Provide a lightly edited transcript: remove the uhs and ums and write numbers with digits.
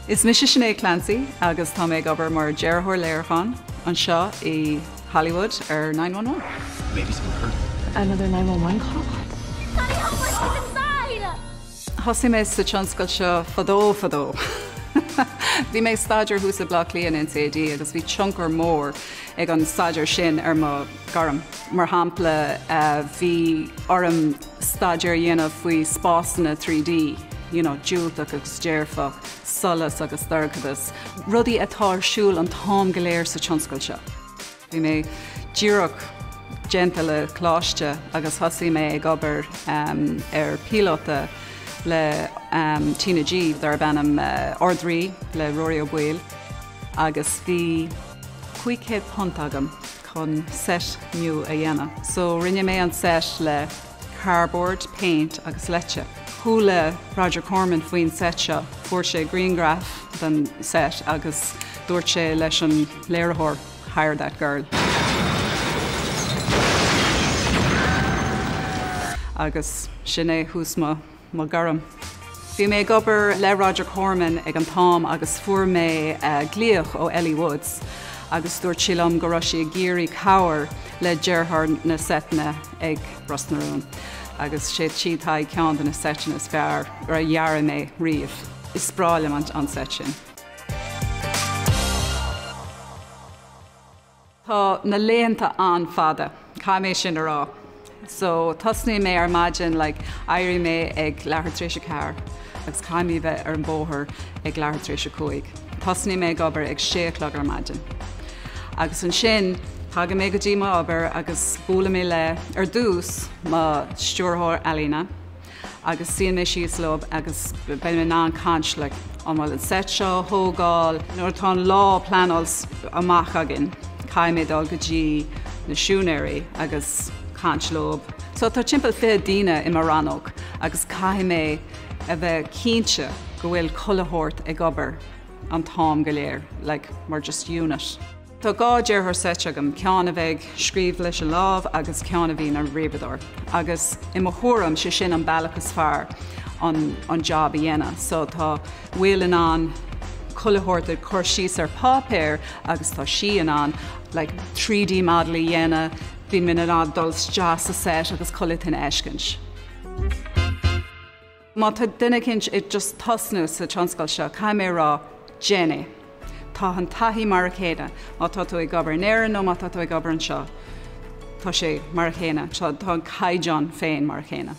Is Mrs. Sinéad Clancy agus tá méid obair mar Dearthóir Léiriúcháin an seo I Hollywood 911. Maybe someone heard. Another 911 call? Daddy, help us, he's inside! Thosaigh méid sa tionscal seo fadó. Bhí méid staidir hús a bliain in CD agus bhí tionchar mór ag an staidir sin má Gairm. Mar hampla bhí orm staidir dhéanamh faoi spásanna 3D, dúltach agus dearfach, solas agus d'arcadas. Rudaí atá an tám gclár sa tionscal seo. Bhí mé díreach genta le cláiste agus thosaigh mé ag obair pílóta le Tina G dar bannam ordrí le Rory Oibríonn agus bhí 500 punt agam chun set nniu a dhéanamh. So rinne mé an set le cardboard, paint agus leite. Thula Roger Corman faoin set seo, fuair sé greengraph den set agus dúirt sé leis an léiriúir Hire That Girl. Agus sinné hús má Gairm. Bhí mé ag obair le Roger Corman ag an tám agus fuair mé glíoch ó Ellie Woods agus dúirt sílam go raibh sé géirí cabhair le dearthóir na setna ag Brosnarún. Agus sé tíotá ceann na setin is fearr ar a dhearra mé riamh. Is spráilim an set sin. Tá na léanta an fada, cai mé sin ará. So tosnaí mé ar maidin éirí mé ag leathair tréise cearr, agus caiimí bheith ar an bóthir ag leathair tréise cuaig. Tosnaí mé ag obair ag 6 ar maidin. Agus an sin, thaga mé go dtí má obair agus bula mé le ar dús má stúrthóir Alína, agus síon mé síos lob agus ben mé ná an cant le an bhfuil an set seo, thógáil, nuair tá lá planáils amach agin, caiim mé dul go dtí na siúnéirí agus Canslób. So tá timpeall fé daoine I marranóg agus caiim mé a bheith cínte go bhfuil colathóirt ag obair an tám go léir, mar just unit. Tá gá dearthóir set agam, ceann a bheith scríomh leis an lámh agus ceann a bhí ar riabadóir. Agus I mo thuairm sé sin an bealachas fearr an job a dhéanamh. So tá bhuileann an colathóirt ag chuir síos ar pápéir agus tá sían an 3D model a dhéanamh, bhín mé ná dul's jazz a set agus colit in eiscint. Má tá duine cinnt just tosnú sa tionscal seo, cai mé rá Jenny. Tá an taithí mar a chéine, má tá tú ag obair néireann nó má tá tú ag obair an seo. Tá sé mar a chéine, tá an caiideán féin mar a chéine.